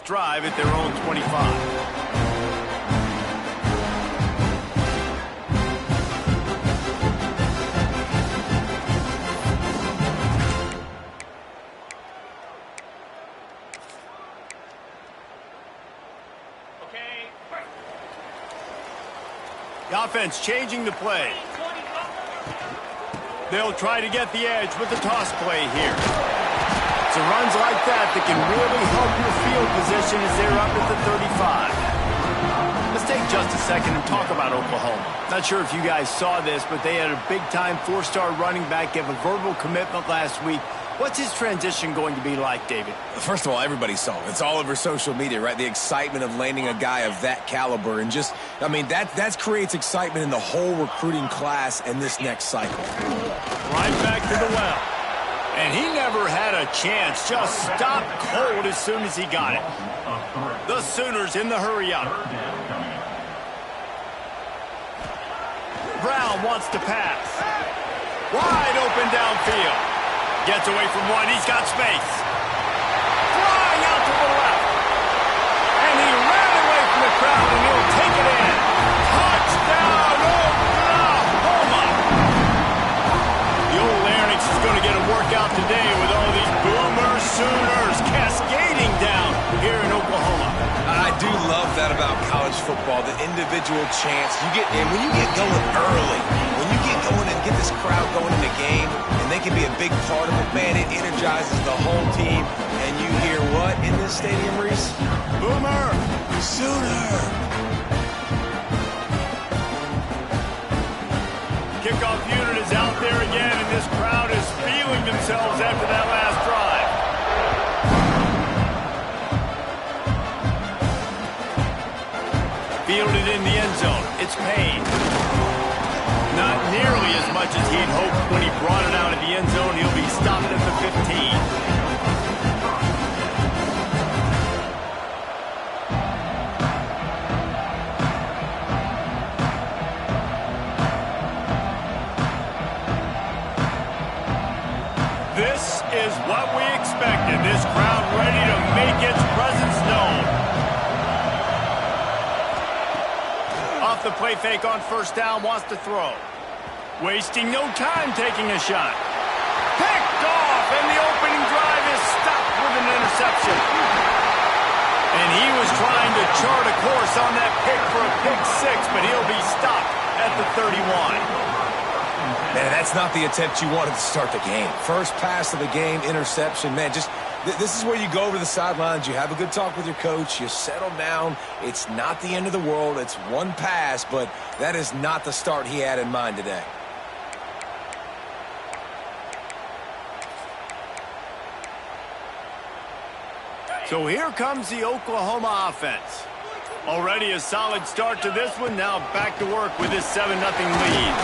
drive at their own 25. The offense changing the play. They'll try to get the edge with the toss play here. So runs like that can really help your field position as they're up at the 35. Let's take just a second and talk about Oklahoma. Not sure if you guys saw this, but they had a big-time four-star running back give a verbal commitment last week. What's his transition going to be like, David? First of all, everybody saw it. It's all over social media, right? The excitement of landing a guy of that caliber. And just, I mean, that creates excitement in the whole recruiting class and this next cycle. Right back to the well. And he never had a chance. Just stopped cold as soon as he got it. The Sooners in the hurry-up. Brown wants to pass. Wide open downfield. Gets away from one. He's got space. Flying out to the left. And he ran away from the crowd, and he'll take it in. Touchdown, Oklahoma! The old Larynx is going to get a workout today with all these Boomer Sooners cascading down here in Oklahoma. I do love that about college football, the individual chance. When you get going early, when you get going and get this crowd going in the game, and they can be a big part of it, man, it energizes the whole team. And you hear what in this stadium, Reese? Boomer! Sooner! Kickoff unit is out there again, and this crowd is feeling themselves after that last drive. Fielded in the end zone. It's Payne. Not nearly as much as he'd hoped when he brought it out of the end zone. He'll be stopped at the 15. This is what we expected. This crowd ready to make its presence known. Off the play fake on first down, wants to throw. Wasting no time taking a shot. Picked off, and the opening drive is stopped with an interception. And he was trying to chart a course on that pick for a pick six, but he'll be stopped at the 31. Man, that's not the attempt you wanted to start the game. First pass of the game, interception. Man, this is where you go over the sidelines. You have a good talk with your coach. You settle down. It's not the end of the world. It's one pass, but that is not the start he had in mind today. So here comes the Oklahoma offense. Already a solid start to this one. Now back to work with this 7-0 lead.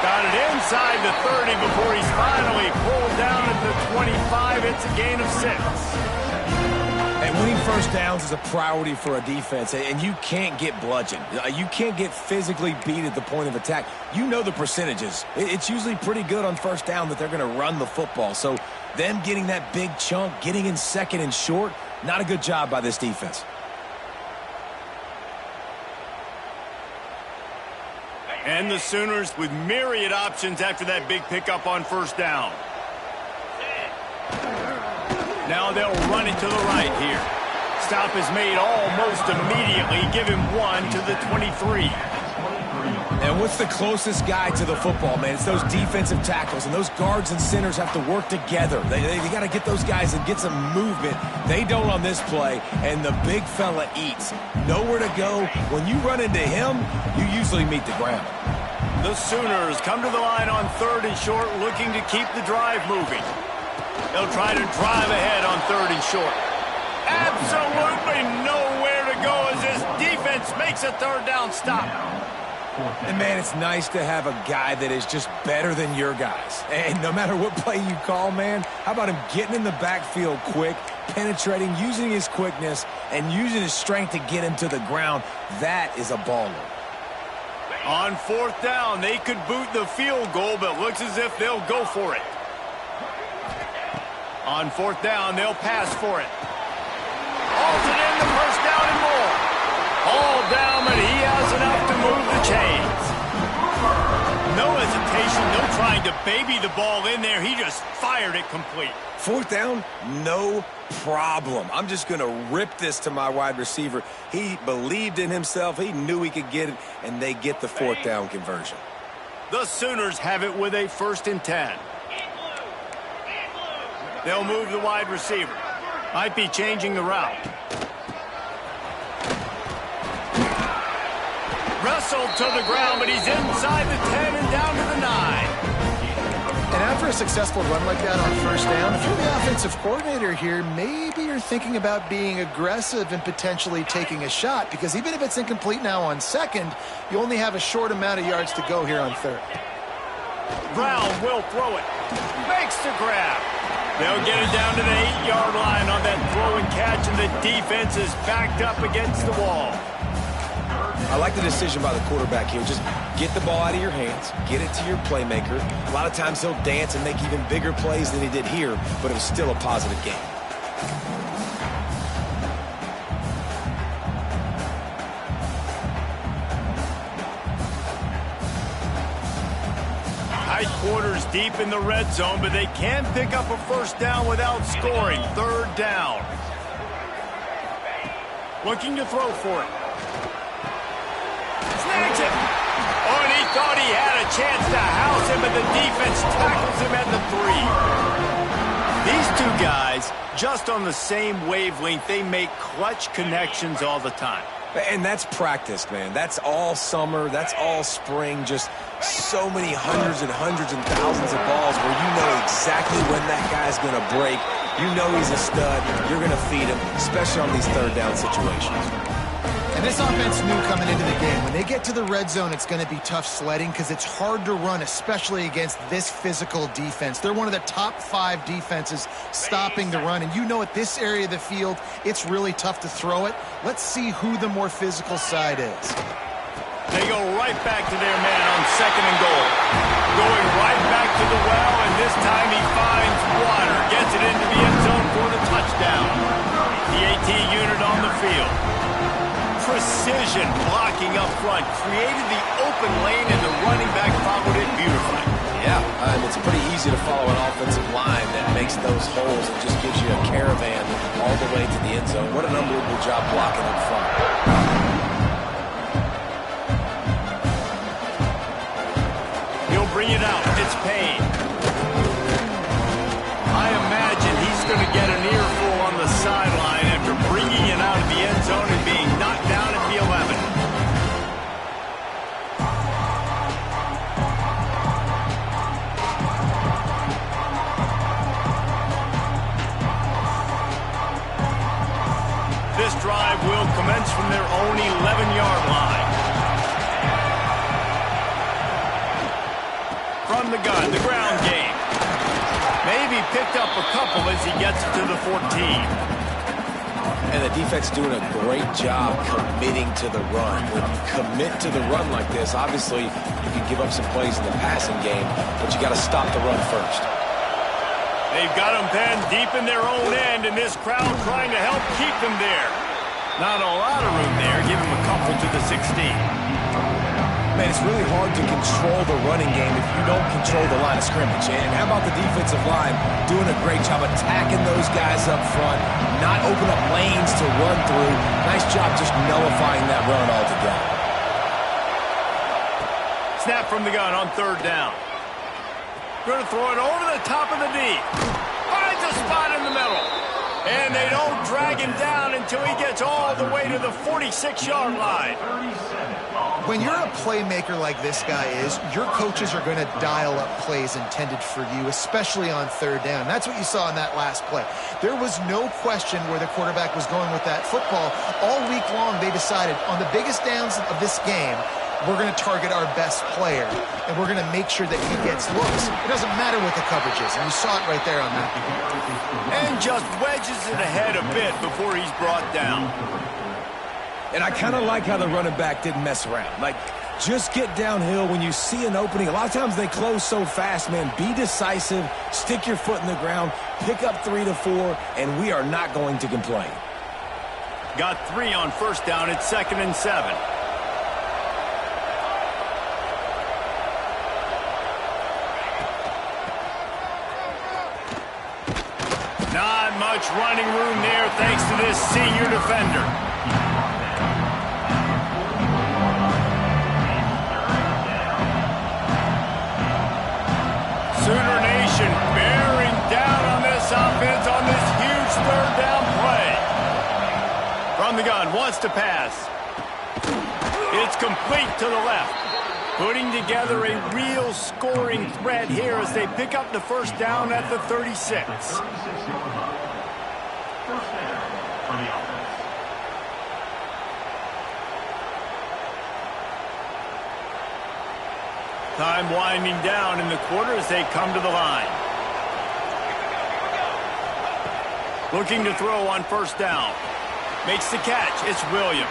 Got it inside the 30 before he's finally pulled down at the 25. It's a gain of 6. And winning first downs is a priority for a defense, and you can't get bludgeoned. You can't get physically beat at the point of attack. You know the percentages. It's usually pretty good on first down that they're going to run the football. So them getting that big chunk, getting in second and short, not a good job by this defense. And the Sooners with myriad options after that big pickup on first down. Now they'll run it to the right here. Stop is made almost immediately. Give him one to the 23. And what's the closest guy to the football, man? It's those defensive tackles, and those guards and centers have to work together. They got to get those guys and get some movement. They don't on this play, and the big fella eats. Nowhere to go. When you run into him, you usually meet the ground. The Sooners come to the line on 3rd and short, looking to keep the drive moving. They'll try to drive ahead on 3rd and short. Absolutely nowhere to go as this defense makes a 3rd down stop. And, man, it's nice to have a guy that is just better than your guys. And no matter what play you call, man, how about him getting in the backfield quick, penetrating, using his quickness, and using his strength to get him to the ground? That is a baller. On 4th down, they could boot the field goal, but looks as if they'll go for it. On 4th down, they'll pass for it. Hauls it in the first down and more. All down, but he has enough to move the chains. No hesitation, no trying to baby the ball in there. He just fired it complete. Fourth down, no problem. I'm just going to rip this to my wide receiver. He believed in himself. He knew he could get it, and they get the fourth down conversion. The Sooners have it with a 1st and 10. They'll move the wide receiver. Might be changing the route. Wrestled to the ground, but he's inside the 10 and down to the 9. And after a successful run like that on first down, if you're the offensive coordinator here, maybe you're thinking about being aggressive and potentially taking a shot, because even if it's incomplete now on second, you only have a short amount of yards to go here on third. Brown will throw it. Makes the grab. They'll get it down to the 8-yard line on that throw and catch, and the defense is backed up against the wall. I like the decision by the quarterback here. Just get the ball out of your hands, get it to your playmaker. A lot of times he'll dance and make even bigger plays than he did here, but it was still a positive game. Tight quarters deep in the red zone, but they can pick up a first down without scoring. 3rd down. Looking to throw for it. Snags it. Oh, and he thought he had a chance to house him, but the defense tackles him at the 3. These two guys, just on the same wavelength, they make clutch connections all the time. And that's practice, man. That's all summer. That's all spring. Just so many hundreds and thousands of balls where you know exactly when that guy's going to break. You know he's a stud. You're going to feed him, especially on these 3rd down situations. And this offense knew coming into the game, when they get to the red zone, it's going to be tough sledding because it's hard to run, especially against this physical defense. They're one of the top 5 defenses stopping the run. And you know at this area of the field, it's really tough to throw it. Let's see who the more physical side is. They go right back to their man on 2nd and goal. Going right back to the well, and this time he finds water. Gets it into the end zone for the touchdown. The AT unit on the field. Precision blocking up front. Created the open lane, and the running back followed it beautifully. Yeah, it's pretty easy to follow an offensive line that makes those holes and just gives you a caravan all the way to the end zone. What an unbelievable job blocking up front. He'll bring it out. It's Payne. I imagine he's going to get an earful on the sideline after bringing it out of the end zone and being knocked down at the 11. This drive will commence from their own 11-yard line. From the gun, the ground game. Maybe picked up a couple as he gets to the 14. And the defense doing a great job committing to the run. When you commit to the run like this, obviously you can give up some plays in the passing game, but you got to stop the run first. They've got them penned deep in their own end, and this crowd trying to help keep them there. Not a lot of room there. Give them a couple to the 16. Man, it's really hard to control the running game if you don't control the line of scrimmage. And how about the defensive line doing a great job attacking those guys up front, not open up lanes to run through. Nice job just nullifying that run altogether. Snap from the gun on 3rd down. Going to throw it over the top of the D. Finds a spot in the middle. And they don't drag him down until he gets all the way to the 46-yard line. When you're a playmaker like this guy is, your coaches are going to dial up plays intended for you, especially on 3rd down. That's what you saw in that last play. There was no question where the quarterback was going with that football. All week long, they decided on the biggest downs of this game, we're going to target our best player, and we're going to make sure that he gets looks. It doesn't matter what the coverage is, and you saw it right there on that. And just wedges it ahead a bit before he's brought down. And I kind of like how the running back didn't mess around. Like, just get downhill when you see an opening. A lot of times they close so fast, man. Be decisive, stick your foot in the ground, pick up 3 to 4, and we are not going to complain. Got 3 on first down at 2nd and 7. Not much running room there thanks to this senior defender. Sooner Nation bearing down on this offense on this huge 3rd down play. From the gun, wants to pass. It's complete to the left. Putting together a real scoring threat here as they pick up the first down at the 36. Time winding down in the quarter as they come to the line. Looking to throw on first down. Makes the catch. It's Williams.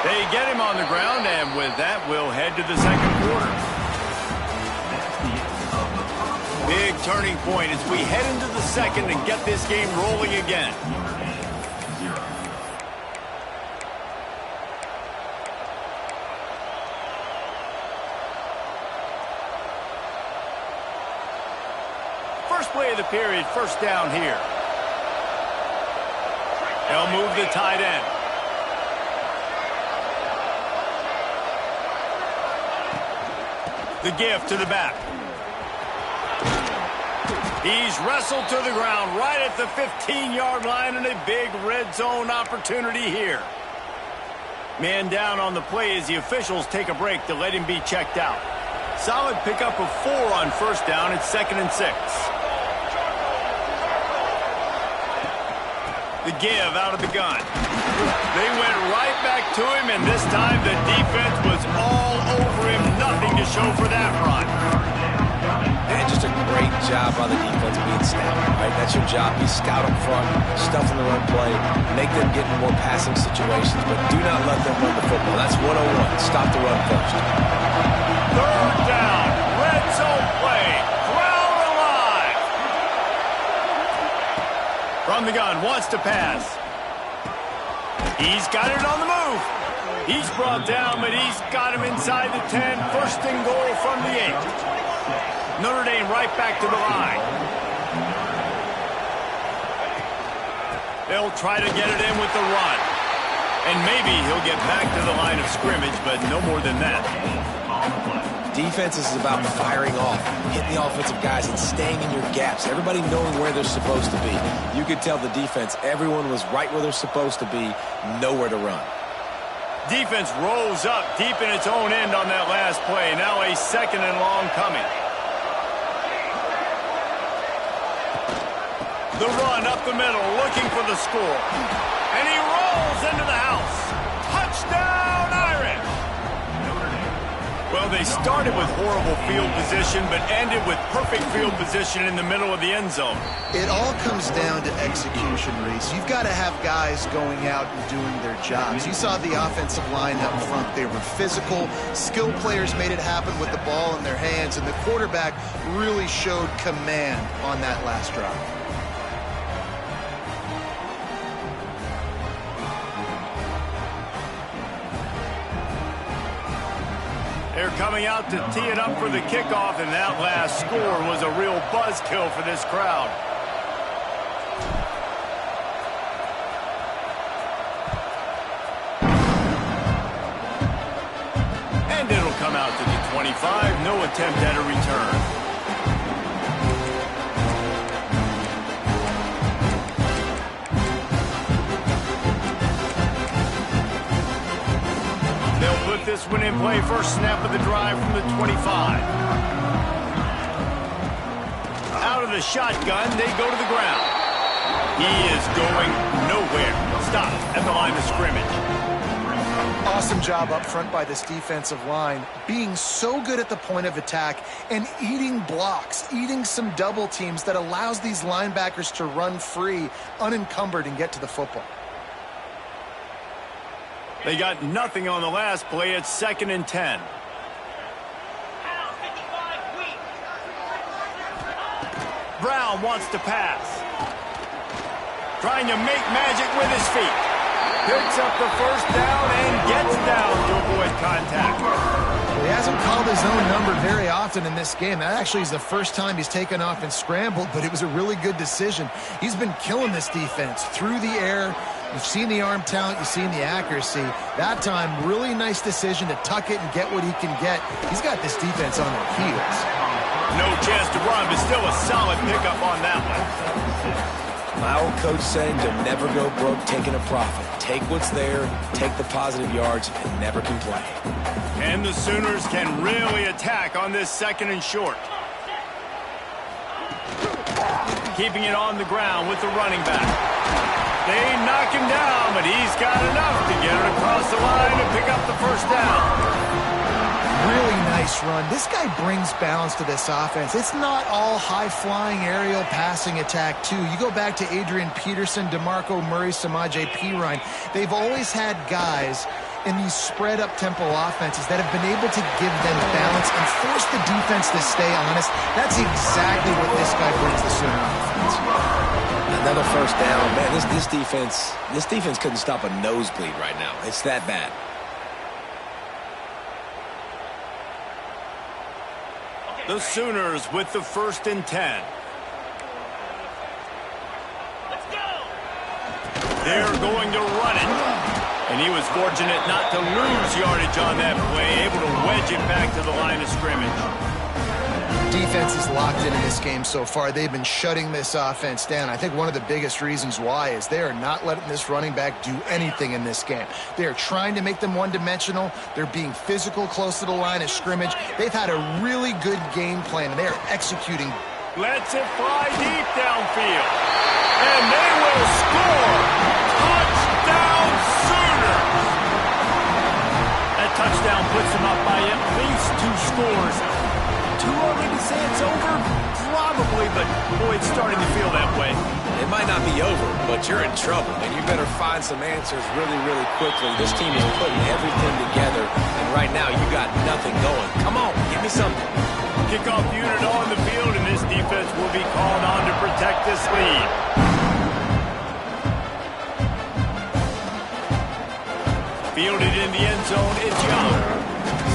They get him on the ground, and with that, we'll head to the second quarter. Big turning point as we head into the second and get this game rolling again. First play of the period, first down here. They'll move the tight end. The give to the back. He's wrestled to the ground right at the 15-yard line, and a big red zone opportunity here. Man down on the play as the officials take a break to let him be checked out. Solid pickup of 4 on first down at 2nd and 6. The give out of the gun. They went right back to him, and this time the defense was all over him. Nothing to show for that run. And just a great job by the defense being stout, right? That's your job. Be scout up front, stuff in the run play, make them get in more passing situations, but do not let them run the football. That's 101. Stop the run first. 3rd down. Red zone play. Crowd alive. From the gun, wants to pass. He's got it on the move. He's brought down, but he's got him inside the 10. First and goal from the 8. Notre Dame right back to the line. They'll try to get it in with the run. And maybe he'll get back to the line of scrimmage, but no more than that. Defense is about firing off, hitting the offensive guys, and staying in your gaps. Everybody knowing where they're supposed to be. You could tell the defense, everyone was right where they're supposed to be, nowhere to run. Defense rolls up deep in its own end on that last play. Now a 2nd and long coming. The run up the middle, looking for the score. And he rolls into the house. Touchdown, Irish! Well, they started with horrible field position, but ended with perfect field position in the middle of the end zone. It all comes down to execution, Reese. You've got to have guys going out and doing their jobs. You saw the offensive line up front. They were physical. Skilled players made it happen with the ball in their hands, and the quarterback really showed command on that last drive. They're coming out to tee it up for the kickoff, and that last score was a real buzzkill for this crowd. And it'll come out to the 25. No attempt at a return. Put this one in play. First snap of the drive from the 25. Out of the shotgun, they go to the ground. He is going nowhere. Stop at the line of scrimmage. Awesome job up front by this defensive line, being so good at the point of attack and eating blocks, eating some double teams that allows these linebackers to run free, unencumbered, and get to the football. They got nothing on the last play. It's 2nd and 10. Brown wants to pass. trying to make magic with his feet. Picks up the first down and gets down to avoid contact. Well, he hasn't called his own number very often in this game. That actually is the first time he's taken off and scrambled, but it was a really good decision. He's been killing this defense through the air. You've seen the arm talent, you've seen the accuracy. That time, really nice decision to tuck it and get what he can get. He's got this defense on their heels. No chance to run, but still a solid pickup on that one. My old coach saying to never go broke taking a profit. Take what's there, take the positive yards, and never complain. And the Sooners can really attack on this 2nd and short. Keeping it on the ground with the running back. They knock him down, but he's got enough to get it across the line and pick up the first down. Really nice run. This guy brings balance to this offense. It's not all high-flying aerial passing attack, too. You go back to Adrian Peterson, DeMarco Murray, Samaje Perine. They've always had guys in these spread-up tempo offenses that have been able to give them balance and force the defense to stay honest. That's exactly what this guy brings the Sooner offense. Another first down. Man, this defense couldn't stop a nosebleed right now. It's that bad. The Sooners with the 1st and 10. Let's go. They're going to run it. And he was fortunate not to lose yardage on that play, able to wedge it back to the line of scrimmage. Defense is locked in this game so far. They've been shutting this offense down. I think one of the biggest reasons why is they are not letting this running back do anything in this game. They are trying to make them one-dimensional. They're being physical close to the line of scrimmage. They've had a really good game plan, and they are executing. Lets it fly deep downfield. And they will score. Touchdown Sooners. That touchdown puts them up by at least 2 scores. Too early to say it's over? Probably, but boy, it's starting to feel that way. It might not be over, but you're in trouble, and you better find some answers really, really quickly. This team is putting everything together, and right now you got nothing going. Come on, give me something. Kickoff unit on the field, and this defense will be called on to protect this lead. Fielded in the end zone, it's Young.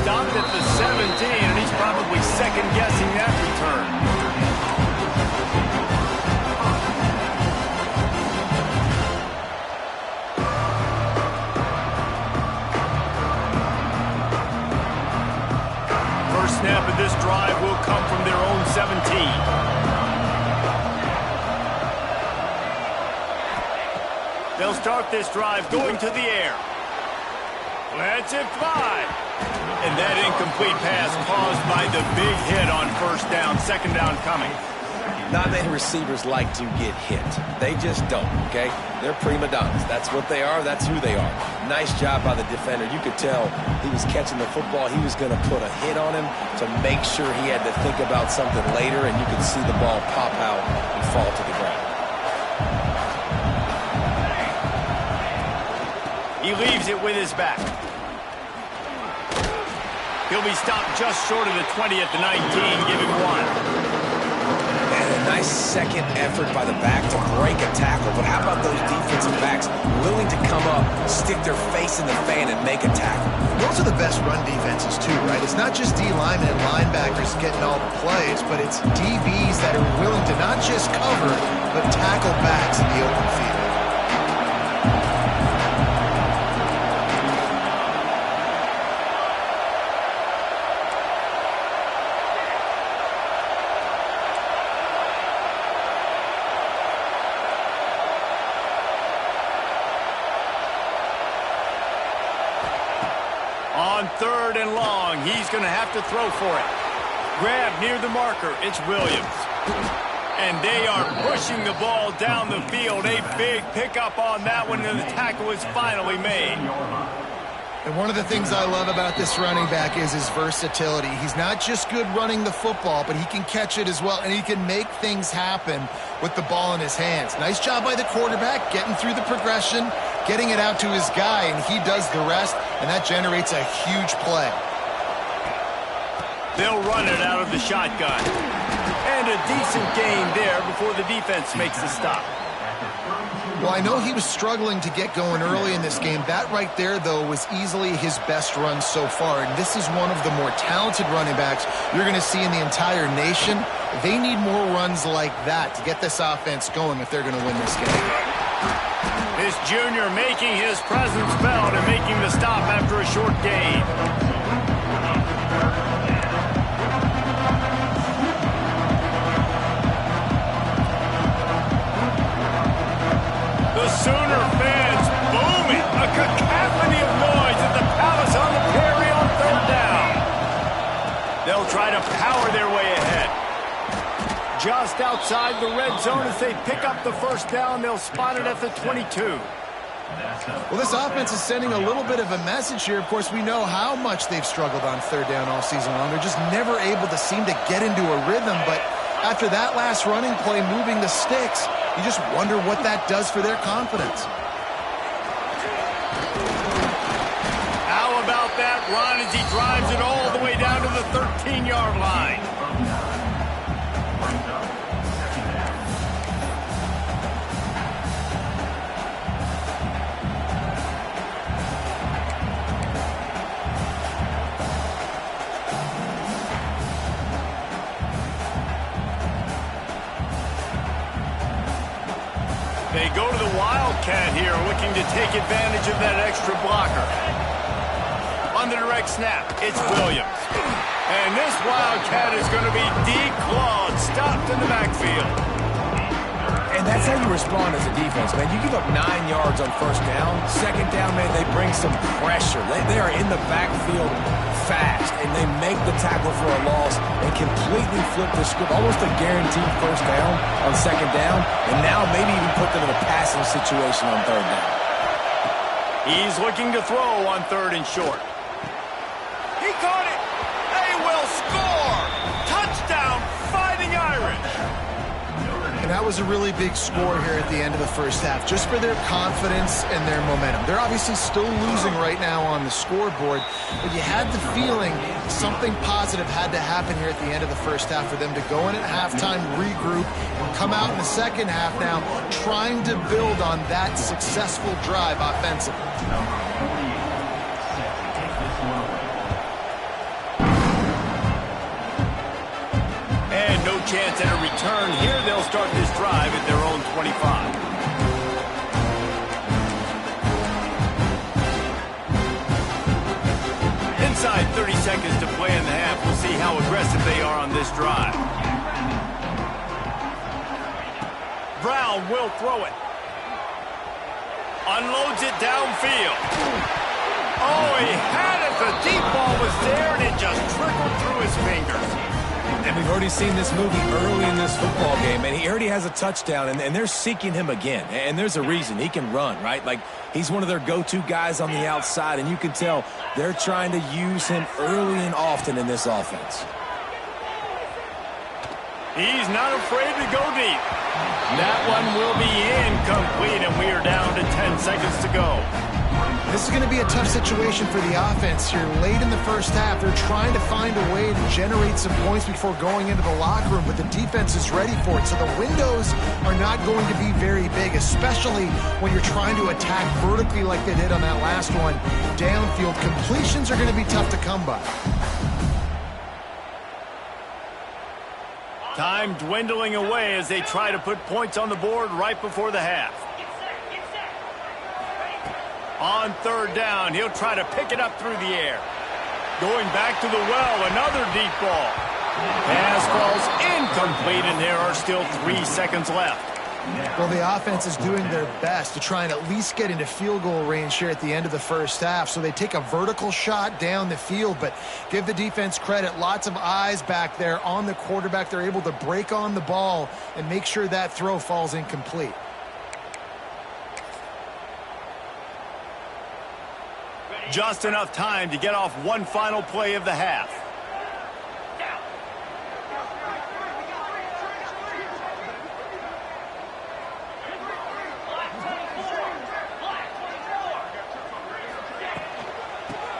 Stopped at the 17, and he's probably second-guessing that return. First snap of this drive will come from their own 17. They'll start this drive going to the air. Lets it fly. And that incomplete pass caused by the big hit on first down, 2nd down coming. Not many receivers like to get hit. They just don't, okay? They're prima donnas. That's what they are. That's who they are. Nice job by the defender. You could tell he was catching the football. He was going to put a hit on him to make sure he had to think about something later, and you could see the ball pop out and fall to the ground. He leaves it with his back. He'll be stopped just short of the 20 at the 19, give him 1. And a nice second effort by the back to break a tackle. But how about those defensive backs willing to come up, stick their face in the fan, and make a tackle? Those are the best run defenses, too, right? It's not just D-linemen and linebackers getting all the plays, but it's DBs that are willing to not just cover, but tackle backs in the open field. On 3rd and long, he's going to have to throw for it. Grab near the marker, it's Williams. And they are pushing the ball down the field. A big pickup on that one, and the tackle is finally made. And one of the things I love about this running back is his versatility. He's not just good running the football, but he can catch it as well, and he can make things happen with the ball in his hands. Nice job by the quarterback, getting through the progression, getting it out to his guy, and he does the rest, and that generates a huge play. They'll run it out of the shotgun. And a decent gain there before the defense makes the stop. Well, I know he was struggling to get going early in this game. That right there, though, was easily his best run so far. And this is one of the more talented running backs you're going to see in the entire nation. They need more runs like that to get this offense going if they're going to win this game. This junior making his presence felt and making the stop after a short gain. The Sooner fans booming, a cacophony of noise at the Palace on the Prairie on third down. They'll try to power their way ahead. Just outside the red zone as they pick up the first down. They'll spot it at the 22. Well, this offense is sending a little bit of a message here. Of course, we know how much they've struggled on third down all season long. They're just never able to seem to get into a rhythm. But after that last running play, moving the sticks, you just wonder what that does for their confidence. How about that run as he drives it all the way down to the 13-yard line? They go to the Wildcat here, looking to take advantage of that extra blocker. On the direct snap, it's Williams. And this Wildcat is going to be declawed, stopped in the backfield. And that's how you respond as a defense, man. You give up 9 yards on first down. Second down, man, they bring some pressure. They are in the backfield fast, and they make the tackle for a loss and completely flip the script. Almost a guaranteed first down on second down, and now maybe even put them in a passing situation on third down. He's looking to throw on third and short. He caught it. They will score. Touchdown, Fighting Irish. And that was a really big score here at the end of the first half, just for their confidence and their momentum. They're obviously still losing right now on the scoreboard, but you had the feeling something positive had to happen here at the end of the first half for them to go in at halftime, regroup, and come out in the second half now trying to build on that successful drive offensively. And no chance at a return here. They'll start this drive at their own 25. Inside 30 seconds to play in the half. We'll see how aggressive they are on this drive. Brown will throw it. Unloads it downfield. Oh, he had it. The deep ball was there, and it just trickled through his fingers. And we've already seen this movie early in this football game, and he already has a touchdown, and they're seeking him again. And there's a reason. He can run, right? Like, he's one of their go-to guys on the outside, and you can tell they're trying to use him early and often in this offense. He's not afraid to go deep. That one will be incomplete, and we are down to 10 seconds to go. This is going to be a tough situation for the offense here. Late in the first half, they're trying to find a way to generate some points before going into the locker room, but the defense is ready for it. So the windows are not going to be very big, especially when you're trying to attack vertically like they did on that last one. Downfield completions are going to be tough to come by. Time dwindling away as they try to put points on the board right before the half. On third down, he'll try to pick it up through the air. Going back to the well, another deep ball. Pass falls incomplete, and there are still 3 seconds left. Well, the offense is doing their best to try and at least get into field goal range here at the end of the first half. So they take a vertical shot down the field, but give the defense credit. Lots of eyes back there on the quarterback. They're able to break on the ball and make sure that throw falls incomplete. Just enough time to get off one final play of the half.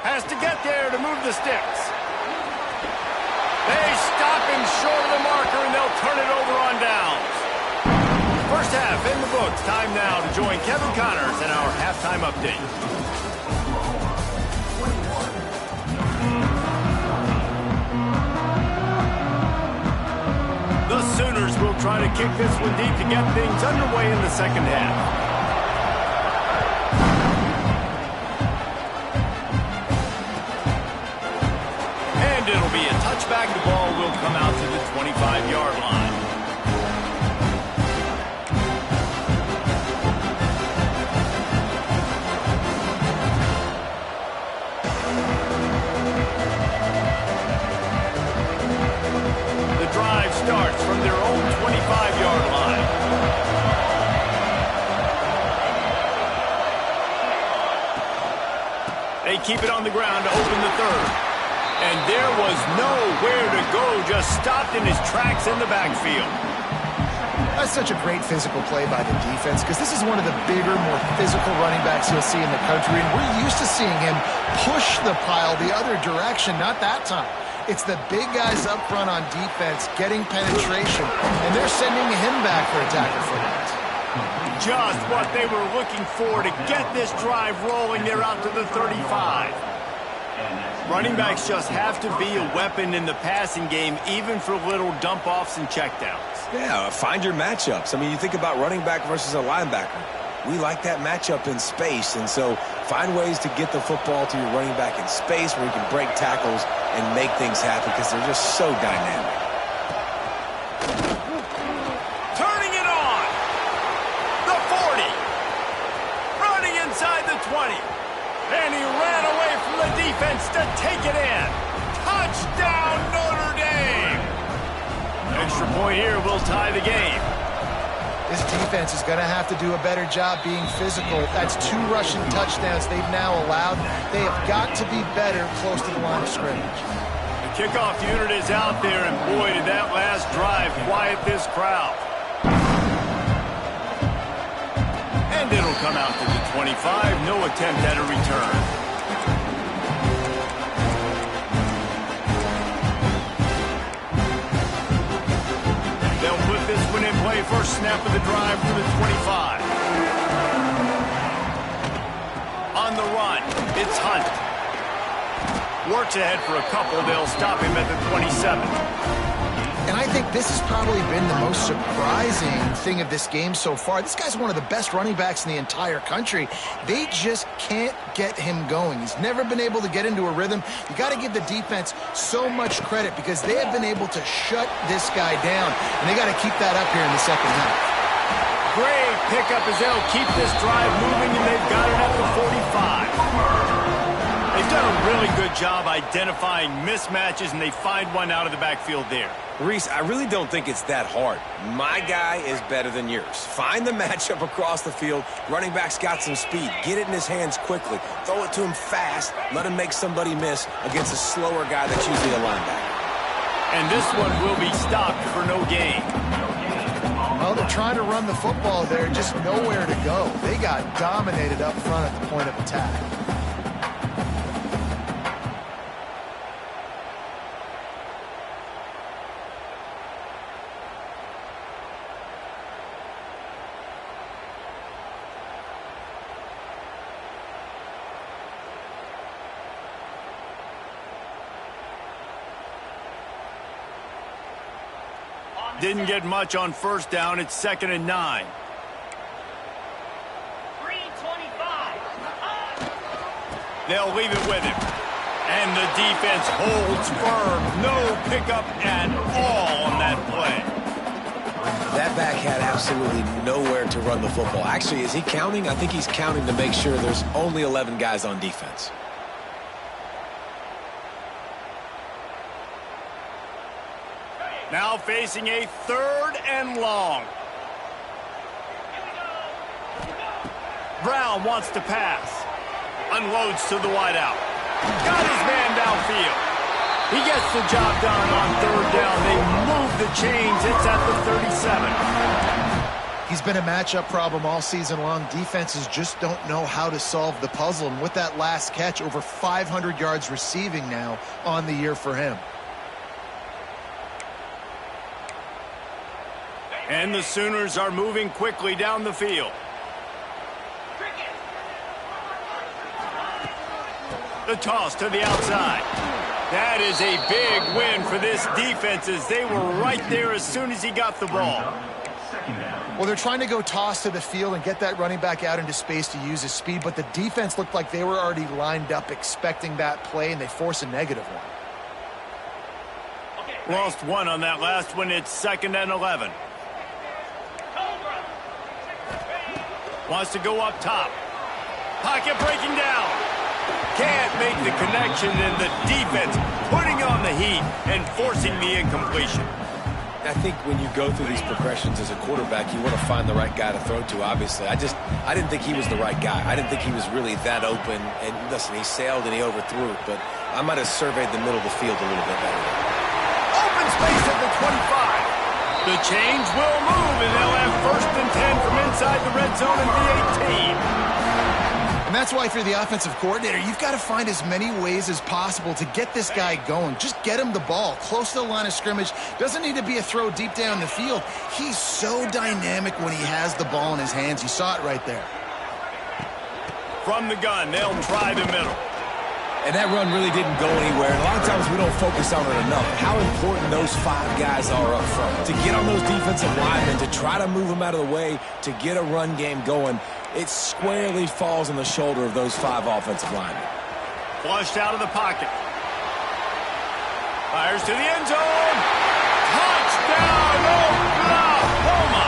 Has to get there to move the sticks. They stop him short of the marker, and they'll turn it over on downs. First half in the books. It's time now to join Kevin Connors in our halftime update. The Sooners will try to kick this one deep to get things underway in the second half. And it'll be a touchback. The ball will come out to the 25-yard line. The drive starts from their own 25-yard line. They keep it on the ground to open the third. And there was nowhere to go, just stopped in his tracks in the backfield. That's such a great physical play by the defense because this is one of the bigger, more physical running backs you'll see in the country, and we're used to seeing him push the pile the other direction, not that time. It's the big guys up front on defense getting penetration, and they're sending him back for a tackle for that. Just what they were looking for to get this drive rolling. They're out to the 35. Running backs just have to be a weapon in the passing game, even for little dump-offs and checkdowns. Yeah, find your matchups. I mean, you think about running back versus a linebacker. We like that matchup in space, and so find ways to get the football to your running back in space where you can break tackles and make things happen because they're just so dynamic. Turning it on. The 40. Running inside the 20. And he ran away from the defense to take it in. Touchdown, Notre Dame! Extra point here will tie the game. This defense is going to have to do a better job being physical. That's 2 rushing touchdowns they've now allowed. They have got to be better close to the line of scrimmage. The kickoff unit is out there, and boy, did that last drive quiet this crowd. And it'll come out to the 25. No attempt at a return. They'll put this one in play. First snap of the drive from the 25. On the run, it's Hunt. Works ahead for a couple. They'll stop him at the 27. And I think this has probably been the most surprising thing of this game so far. This guy's one of the best running backs in the entire country. They just can't get him going. He's never been able to get into a rhythm. You got to give the defense so much credit because they have been able to shut this guy down. And they got to keep that up here in the second half. Great pickup as they'll keep this drive moving, and they've got it at the 45. They've done a really good job identifying mismatches, and they find one out of the backfield there. Reese, I really don't think it's that hard. My guy is better than yours. Find the matchup across the field. Running back's got some speed. Get it in his hands quickly. Throw it to him fast. Let him make somebody miss against a slower guy that's usually a linebacker. And this one will be stopped for no gain. Well, they're trying to run the football there, just nowhere to go. They got dominated up front at the point of attack. Didn't get much on first down. It's 2nd and 9. 3:25. They'll leave it with him. And the defense holds firm. No pickup at all on that play. That back had absolutely nowhere to run the football. Actually, is he counting? I think he's counting to make sure there's only 11 guys on defense. Now facing a 3rd and long. Brown wants to pass. Unloads to the wideout. Got his man downfield. He gets the job done on 3rd down. They move the chains. It's at the 37. He's been a matchup problem all season long. Defenses just don't know how to solve the puzzle. And with that last catch, over 500 yards receiving now on the year for him. And the Sooners are moving quickly down the field. The toss to the outside. That is a big win for this defense as they were right there as soon as he got the ball. Well, they're trying to go toss to the field and get that running back out into space to use his speed, but the defense looked like they were already lined up expecting that play, and they force a negative one. Lost one on that last one. It's 2nd and 11. Wants to go up top. Pocket breaking down. Can't make the connection, and the defense putting on the heat and forcing the incompletion. I think when you go through these progressions as a quarterback, you want to find the right guy to throw to, obviously. I didn't think he was the right guy. I didn't think he was really that open. And listen, he sailed and he overthrew it, but I might have surveyed the middle of the field a little bit better. Open space at the 25. The change will move, and they'll have 1st and 10 from inside the red zone in the 18. And that's why, if you're the offensive coordinator, you've got to find as many ways as possible to get this guy going. Just get him the ball close to the line of scrimmage. Doesn't need to be a throw deep down the field. He's so dynamic when he has the ball in his hands. You saw it right there. From the gun, they'll try the middle. And that run really didn't go anywhere. And a lot of times we don't focus on it enough. How important those 5 guys are up front. To get on those defensive linemen, to try to move them out of the way, to get a run game going, it squarely falls on the shoulder of those 5 offensive linemen. Flushed out of the pocket. Fires to the end zone. Touchdown, Oklahoma!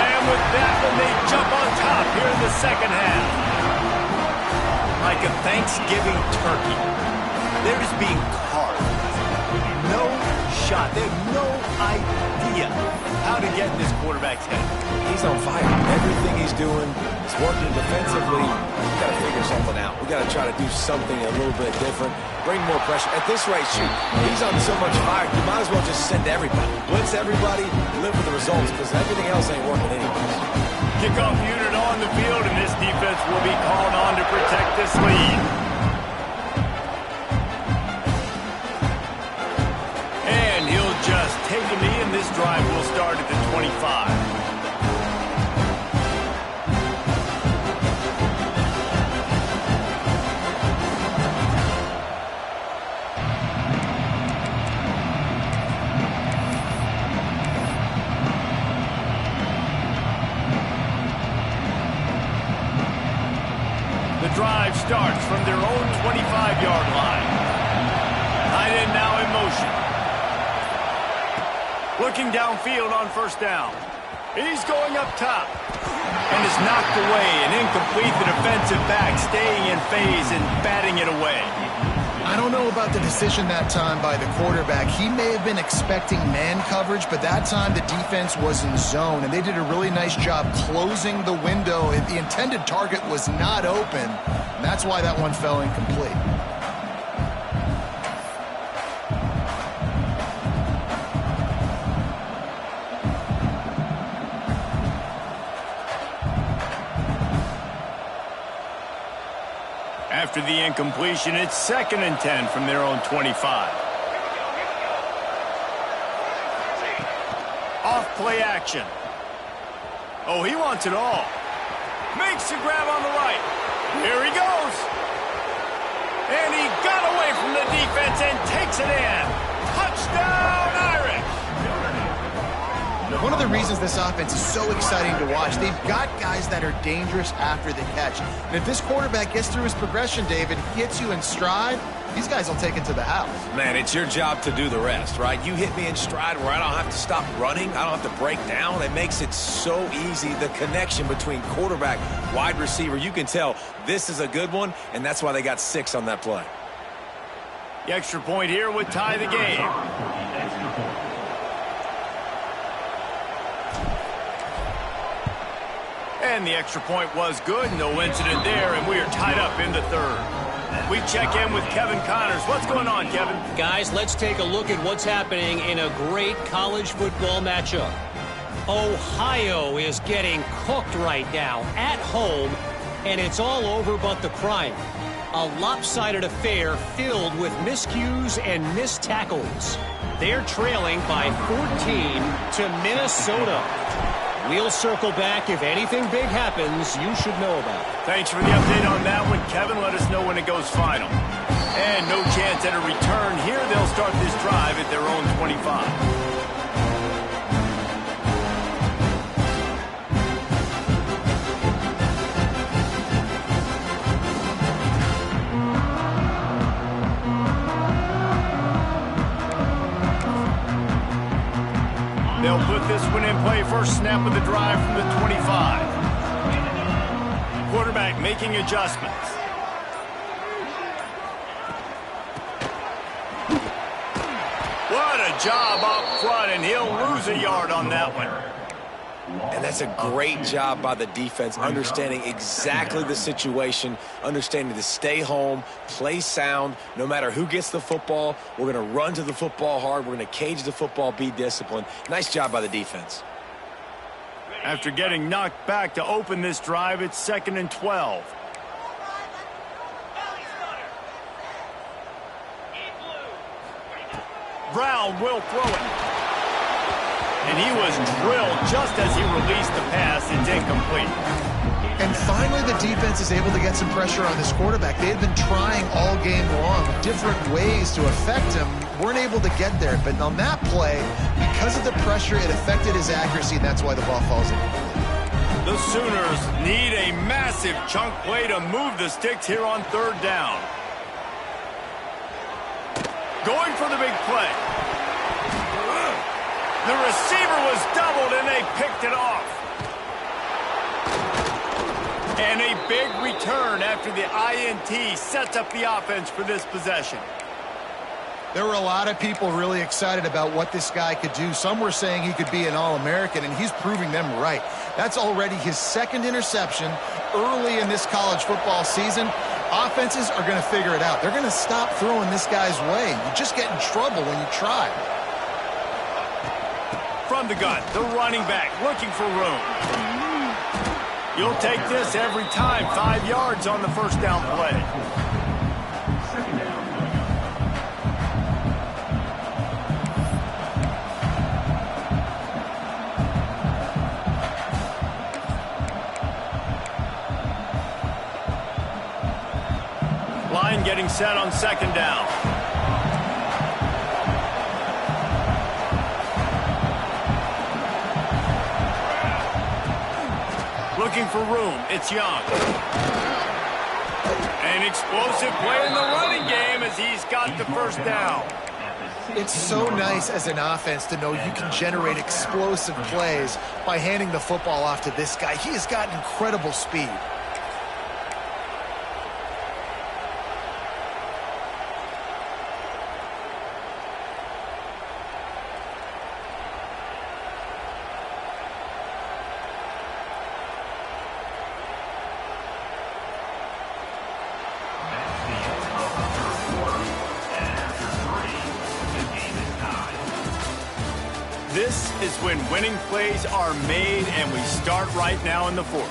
And with that one, they jump on top here in the 2nd half. Like a Thanksgiving turkey. They're just being carved. No shot. They have no idea how to get in this quarterback's head. He's on fire. Everything he's doing is working defensively. We've got to figure something out. We've got to try to do something a little bit different. Bring more pressure. At this rate, shoot, he's on so much fire, you might as well just send everybody. Blitz everybody, live with the results, because everything else ain't working anyways. Kickoff unit on the field, and this defense will be called on to protect this lead. And he'll just take a knee, and this drive will start at the 25. Drive starts from their own 25-yard line. Tight end now in motion. Looking downfield on 1st down. He's going up top. And is knocked away and incomplete. The defensive back staying in phase and batting it away. I don't know about the decision that time by the quarterback. He may have been expecting man coverage, but that time the defense was in zone, and they did a really nice job closing the window. The intended target was not open, and that's why that one fell incomplete. After the incompletion, it's 2nd and 10 from their own 25. Off play action. Oh, he wants it all. Makes the grab on the right. Here he goes. And he got away from the defense and takes it in. Touchdown, Irish. One of the reasons this offense is so exciting to watch, they've got guys that are dangerous after the catch. And if this quarterback gets through his progression, David, gets you in stride, these guys will take it to the house. Man, it's your job to do the rest, right? You hit me in stride where I don't have to stop running. I don't have to break down. It makes it so easy. The connection between quarterback, wide receiver, you can tell this is a good one, and that's why they got 6 on that play. The extra point here would tie the game. And the extra point was good. No incident there, and we are tied up in the 3rd. We check in with Kevin Connors. What's going on, Kevin? Guys, let's take a look at what's happening in a great college football matchup. Ohio is getting cooked right now at home, and it's all over but the crying. A lopsided affair filled with miscues and missed tackles. They're trailing by 14 to Minnesota. We'll circle back. If anything big happens, you should know about it. Thanks for the update on that one, Kevin. Let us know when it goes final. And no chance at a return here. They'll start this drive at their own 25. They'll put this one in play. First snap of the drive from the 25. Quarterback making adjustments. What a job up front, and he'll lose a yard on that one. And that's a great job by the defense, understanding exactly the situation, understanding to stay home, play sound. No matter who gets the football, we're going to run to the football hard. We're going to cage the football, be disciplined. Nice job by the defense. After getting knocked back to open this drive, it's 2nd and 12. Brown will throw it. And he was drilled just as he released the pass. It's incomplete. And finally, the defense is able to get some pressure on this quarterback. They had been trying all game long different ways to affect him. Weren't able to get there. But on that play, because of the pressure, it affected his accuracy, and that's why the ball falls in. The Sooners need a massive chunk play to move the sticks here on 3rd down. Going for the big play. The receiver was doubled, and they picked it off. And a big return after the INT sets up the offense for this possession. There were a lot of people really excited about what this guy could do. Some were saying he could be an All-American, and he's proving them right. That's already his 2nd interception early in this college football season. Offenses are going to figure it out. They're going to stop throwing this guy's way. You just get in trouble when you try. From the gun, the running back looking for room. You'll take this every time. 5 yards on the first down play. Line getting set on 2nd down. Looking for room. It's Young. An explosive play in the running game as he's got the first down. It's so nice as an offense to know you can generate explosive plays by handing the football off to this guy. He has got incredible speed. This is when winning plays are made, and we start right now in the 4th.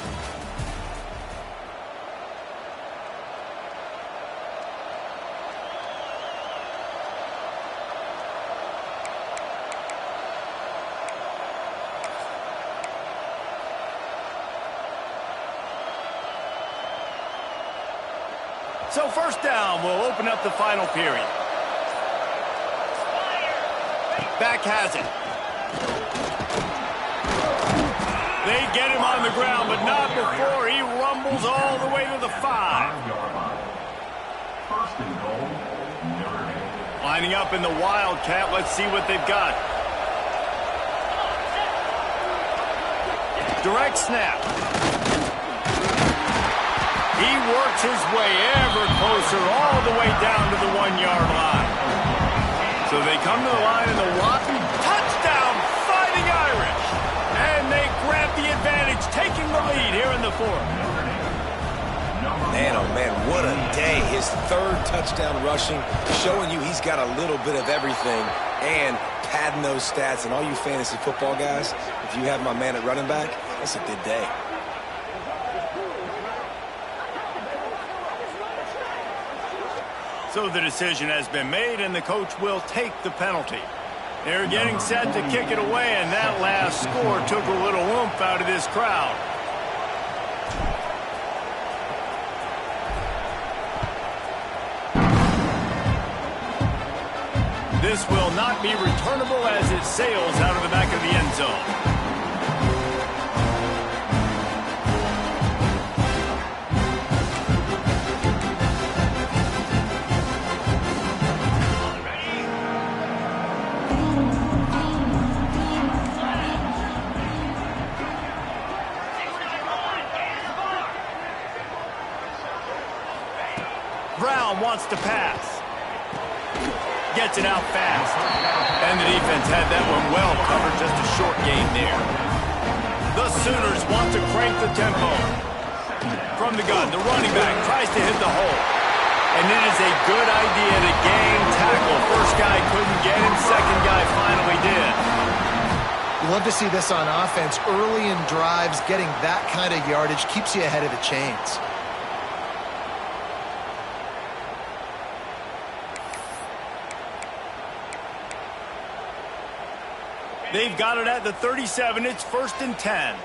So 1st down will open up the final period. Back has it. They get him on the ground, but not before he rumbles all the way to the 5. Lining up in the Wildcat. Let's see what they've got. Direct snap. He works his way ever closer all the way down to the 1-yard line. So they come to the line in the whopping touchdown, Fighting Irish. And they grab the advantage, taking the lead here in the 4th. Man, oh man, what a day. His 3rd touchdown rushing, showing you he's got a little bit of everything and padding those stats. And all you fantasy football guys, if you have my man at running back, that's a good day. So the decision has been made, and the coach will take the penalty. They're getting set to kick it away, and that last score took a little oomph out of this crowd. This will not be returnable as it sails out of the back of the end zone. Brown wants to pass. Gets it out fast. And the defense had that one well covered, just a short gain there. The Sooners want to crank the tempo. From the gun, the running back tries to hit the hole. And it is a good idea to gain tackle. First guy couldn't get him, second guy finally did. You love to see this on offense. Early in drives, getting that kind of yardage keeps you ahead of the chains. They've got it at the 37. It's 1st and 10.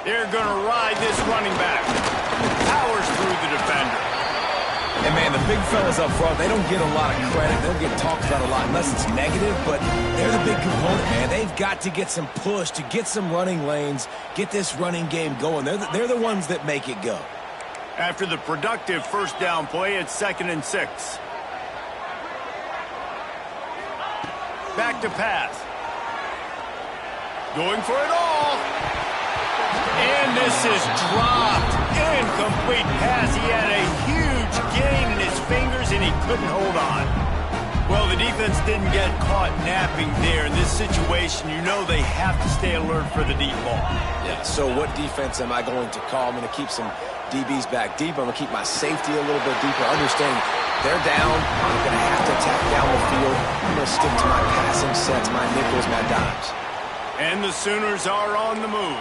They're going to ride this running back. Powers through the defender. And, man, the big fellas up front, they don't get a lot of credit. They don't get talked about a lot unless it's negative, but they're the big component, man. They've got to get some push to get some running lanes, get this running game going. They're the ones that make it go. After the productive first down play, it's 2nd and 6. Back to pass. Going for it all. And this is dropped. Incomplete pass. He had a huge gain in his fingers, and he couldn't hold on. Well, the defense didn't get caught napping there. In this situation, you know they have to stay alert for the deep ball. Yeah, so what defense am I going to call? I'm going to keep some DBs back deep. I'm going to keep my safety a little bit deeper, understanding they're down. I'm going to have to attack down the field. I'm going to stick to my passing sets, my nickels, my dimes. And the Sooners are on the move.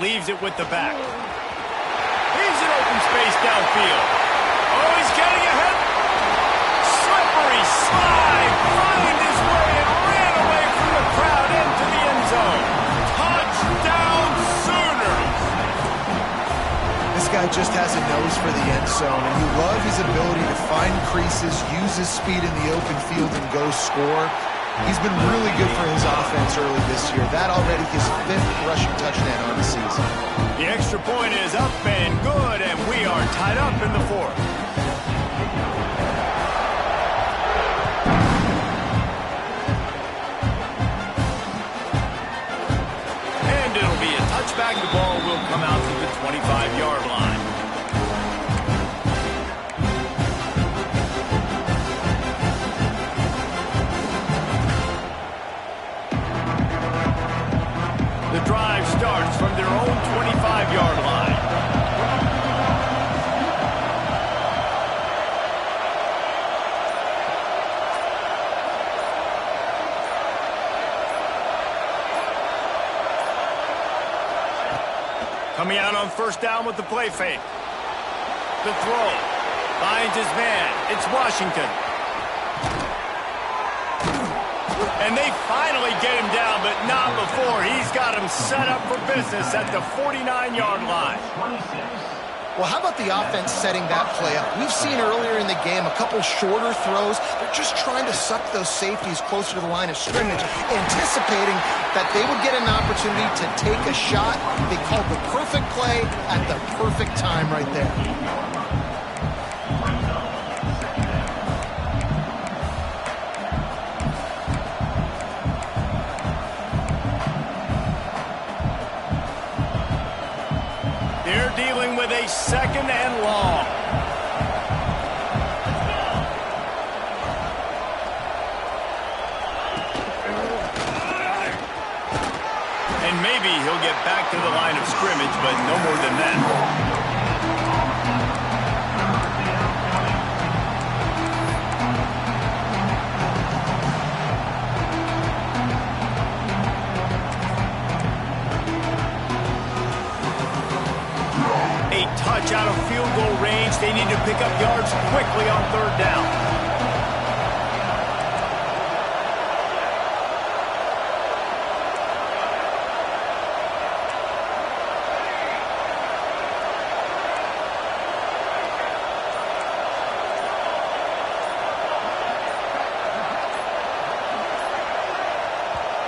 Leaves it with the back. Leaves an open space downfield. Oh, he's getting ahead. Slippery slide. Find his way and ran away from the crowd into the end zone. Touchdown, Sooners. This guy just has a nose for the end zone, and you love his ability to find creases, use his speed in the open field, and go score. He's been really good for his offense early this year. That already his 5th rushing touchdown on the season. The extra point is up and good, and we are tied up in the 4th. And it'll be a touchback. The ball will come out to the 25-yard line. The drive starts from their own 25-yard line. Coming out on first down with the play fake. The throw. Finds his man. It's Washington. And they finally get him down, but not before. He's got him set up for business at the 49-yard line. Well, how about the offense setting that play up? We've seen earlier in the game a couple shorter throws. They're just trying to suck those safeties closer to the line of scrimmage, anticipating that they would get an opportunity to take a shot. They called the perfect play at the perfect time right there. Dealing with a 2nd and long. And maybe he'll get back to the line of scrimmage, but no more than that.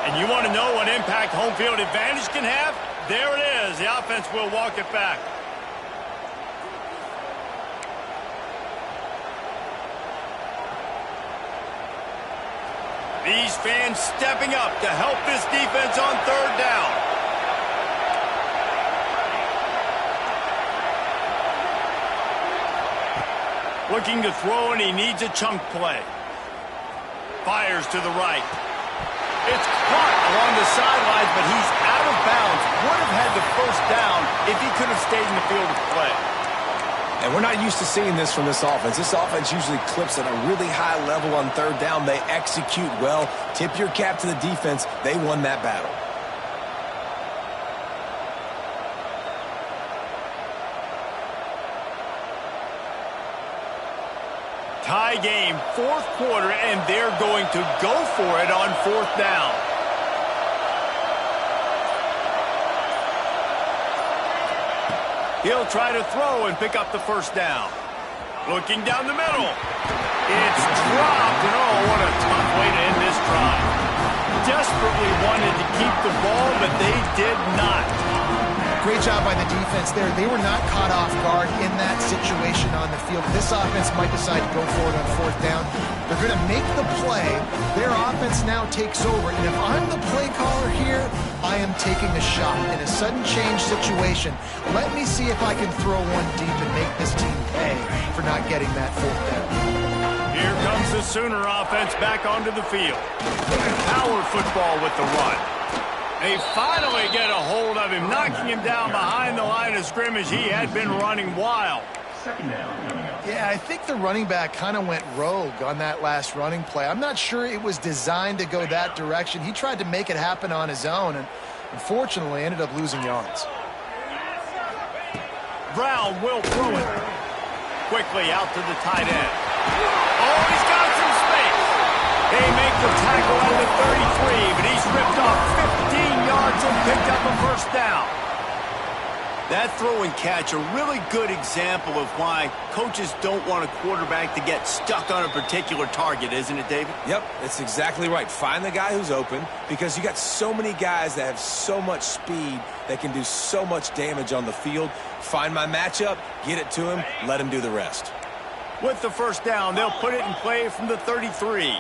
And you want to know what impact home field advantage can have? There it is. The offense will walk it back. These fans stepping up to help this defense on third down. Looking to throw, and he needs a chunk play. Fires to the right. It's caught along the sidelines, but he's out of bounds. Would have had the first down if he could have stayed in the field of play. And we're not used to seeing this from this offense. This offense usually clips at a really high level on third down. They execute well. Tip your cap to the defense. They won that battle. Tie game, fourth quarter, and they're going to go for it on fourth down. He'll try to throw and pick up the first down. Looking down the middle. It's dropped, and oh, what a tough way to end this drive. Desperately wanted to keep the ball, but they did not. Great job by the defense there. They were not caught off guard in that situation on the field. This offense might decide to go for it on fourth down. They're going to make the play. Their offense now takes over. And if I'm the play caller here, I am taking a shot. In a sudden change situation, let me see if I can throw one deep and make this team pay for not getting that fourth down. Here comes the Sooner offense back onto the field. Power football with the run. They finally get a hold of him, knocking him down behind the line of scrimmage. He had been running wild. Yeah, I think the running back kind of went rogue on that last running play. I'm not sure it was designed to go that direction. He tried to make it happen on his own, and unfortunately ended up losing yards. Brown will throw it. Quickly out to the tight end. Oh, he's got some space. They make the tackle at the 33, but he's ripped off 15 yards and picked up a first down. That throw and catch, a really good example of why coaches don't want a quarterback to get stuck on a particular target, isn't it, David? Yep, that's exactly right. Find the guy who's open, because you got so many guys that have so much speed that can do so much damage on the field. Find my matchup, get it to him, let him do the rest. With the first down, they'll put it in play from the 33.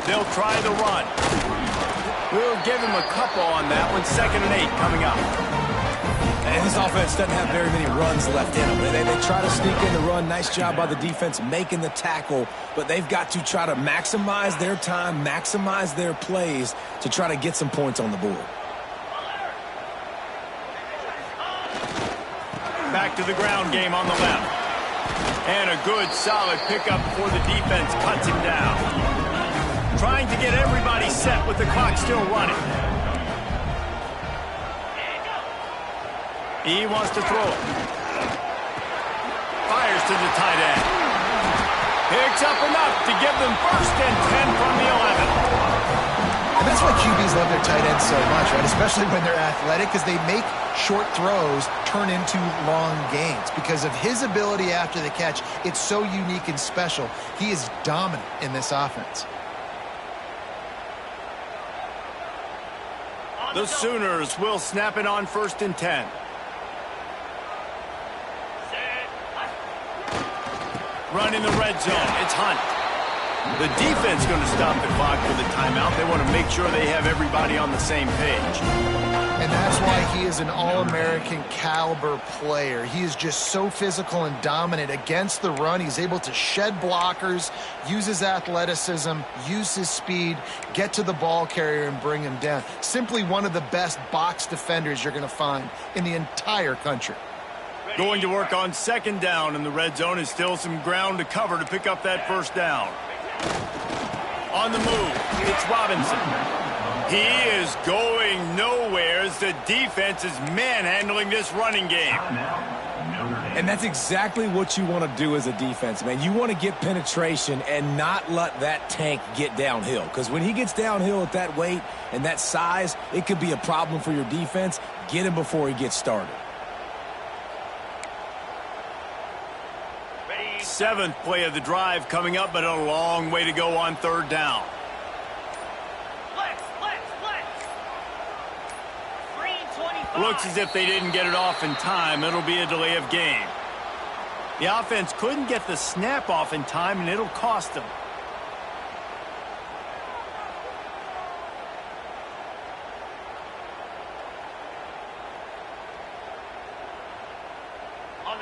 They'll try the run. We'll give him a couple on that one. 2nd and 8 coming up. And this offense doesn't have very many runs left in them. They try to sneak in the run. Nice job by the defense making the tackle. But they've got to try to maximize their time, maximize their plays to try to get some points on the board. Back to the ground game on the left. And a good, solid pickup before the defense cuts him down. Trying to get everybody set with the clock still running. He wants to throw it. Fires to the tight end. Picks up enough to give them 1st and 10 from the 11. And that's why QBs love their tight ends so much, right? Especially when they're athletic, because they make short throws turn into long gains. Because of his ability after the catch, it's so unique and special. He is dominant in this offense. The Sooners will snap it on 1st and 10. Run in the red zone. It's Hunt. The defense going to stop the clock for the timeout. They want to make sure they have everybody on the same page. And that's why he is an All-American caliber player. He is just so physical and dominant against the run. He's able to shed blockers, use his athleticism, use his speed, get to the ball carrier and bring him down. Simply one of the best box defenders you're going to find in the entire country. Going to work on 2nd down in the red zone is still some ground to cover to pick up that first down. On the move, it's Robinson. He is going nowhere as the defense is manhandling this running game. And that's exactly what you want to do as a defense, man. You want to get penetration and not let that tank get downhill. Because when he gets downhill at that weight and that size, it could be a problem for your defense. Get him before he gets started. 7th play of the drive coming up, but a long way to go on 3rd down. Looks as if they didn't get it off in time. It'll be a delay of game. The offense couldn't get the snap off in time, and it'll cost them.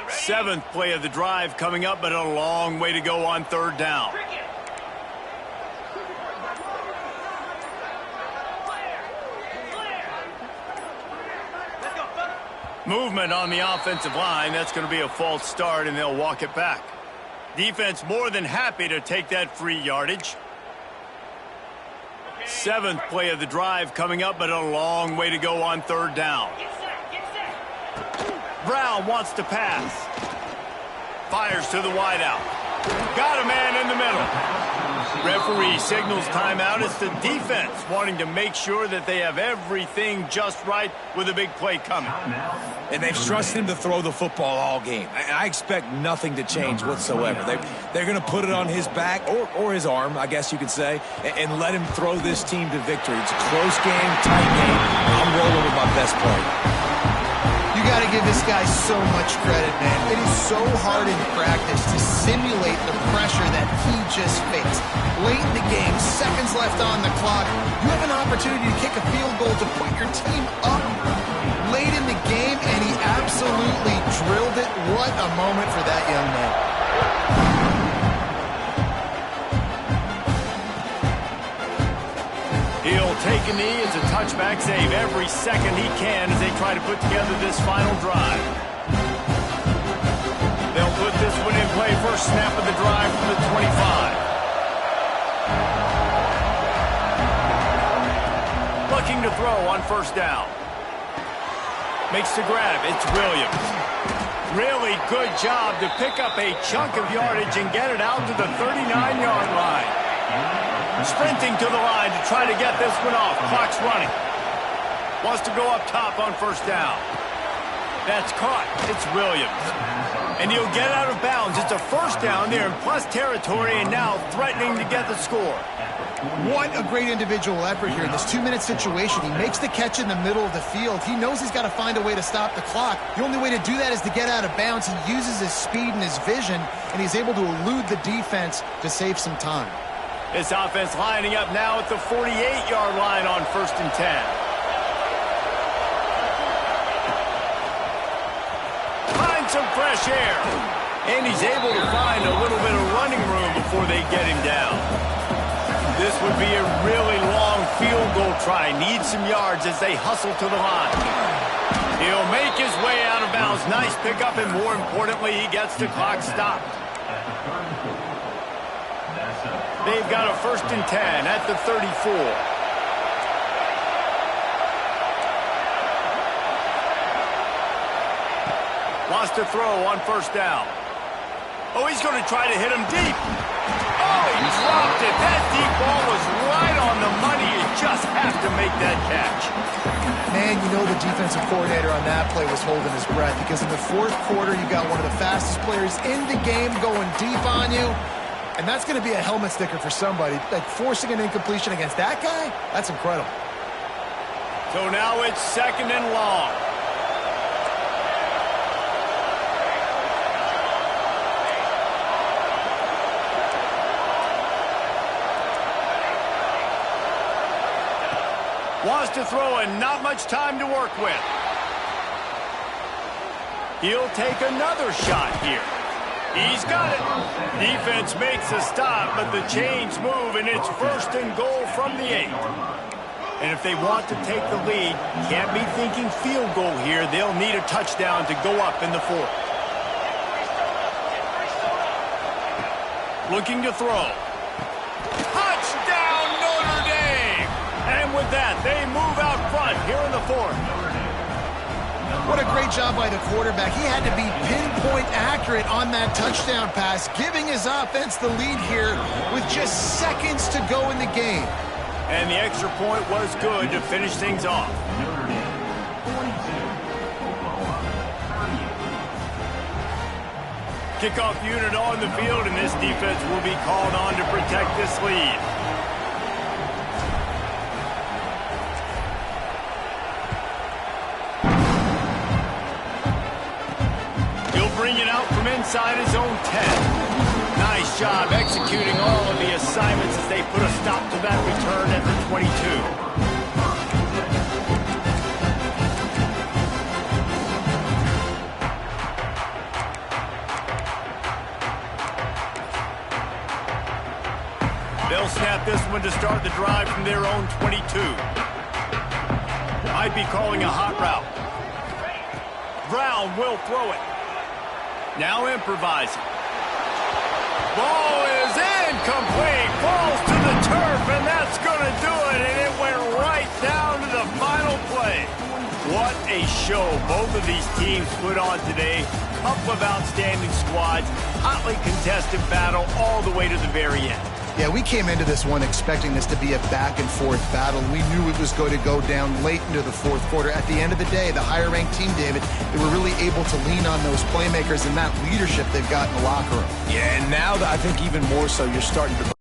Seventh play of the drive coming up, but a long way to go on third down. Movement on the offensive line. That's going to be a false start, and they'll walk it back. Defense more than happy to take that free yardage. Seventh play of the drive coming up, but a long way to go on third down. Brown wants to pass. Fires to the wideout. Got a man in the middle. Referee signals timeout. It's the defense wanting to make sure that they have everything just right with a big play coming. And they've trusted him to throw the football all game. I expect nothing to change whatsoever. They're going to put it on his back, or his arm, I guess you could say, and let him throw this team to victory. It's a close game, tight game. I'm rolling with my best play. You got to give this guy so much credit, man. It is so hard in practice to simulate the pressure that he just faced. Late in the game, seconds left on the clock, you have an opportunity to kick a field goal to put your team up late in the game, and he absolutely drilled it. What a moment for that young man. He'll take a knee. It's a touchback save every second he can as they try to put together this final drive. They'll put this one in play. First snap of the drive from the 25. Looking to throw on first down. Makes the grab. It's Williams. Really good job to pick up a chunk of yardage and get it out to the 39-yard line. Sprinting to the line to try to get this one off. Clock's running. Wants to go up top on first down. That's caught. It's Williams. And he'll get out of bounds. It's a first down there in plus territory, and now threatening to get the score. What a great individual effort here in this 2-minute situation. He makes the catch in the middle of the field. He knows he's got to find a way to stop the clock. The only way to do that is to get out of bounds. He uses his speed and his vision, and he's able to elude the defense to save some time. This offense lining up now at the 48-yard line on 1st and 10. Find some fresh air. And he's able to find a little bit of running room before they get him down. This would be a really long field goal try. Needs some yards as they hustle to the line. He'll make his way out of bounds. Nice pickup, and more importantly, he gets the clock stopped. They've got a 1st and 10 at the 34. Wants to throw on first down. Oh, he's going to try to hit him deep. Oh, he dropped it. That deep ball was right on the money. You just have to make that catch. Man, you know the defensive coordinator on that play was holding his breath, because in the 4th quarter, you got one of the fastest players in the game going deep on you. And that's going to be a helmet sticker for somebody. Like, forcing an incompletion against that guy, that's incredible. So now it's 2nd and long. Wants to throw and not much time to work with. He'll take another shot here. He's got it. Defense makes a stop, but the chains move, and it's 1st and goal from the 8. And if they want to take the lead, can't be thinking field goal here. They'll need a touchdown to go up in the 4th. Looking to throw. Touchdown, Notre Dame! And with that, they move out front here in the 4th. What a great job by the quarterback. He had to be pinpoint accurate on that touchdown pass, giving his offense the lead here with just seconds to go in the game. And the extra point was good to finish things off. Kickoff unit on the field, and this defense will be called on to protect this lead. inside his own 10. Nice job executing all of the assignments as they put a stop to that return at the 22. They'll snap this one to start the drive from their own 22. Might be calling a hot route. Brown will throw it. Now improvising. Ball is incomplete. Falls to the turf, and that's going to do it. And it went right down to the final play. What a show both of these teams put on today. Couple of outstanding squads. Hotly contested battle all the way to the very end. Yeah, we came into this one expecting this to be a back-and-forth battle. We knew it was going to go down late into the fourth quarter. At the end of the day, the higher-ranked team, David, they were really able to lean on those playmakers and that leadership they've got in the locker room. Yeah, and now I think even more so, you're starting to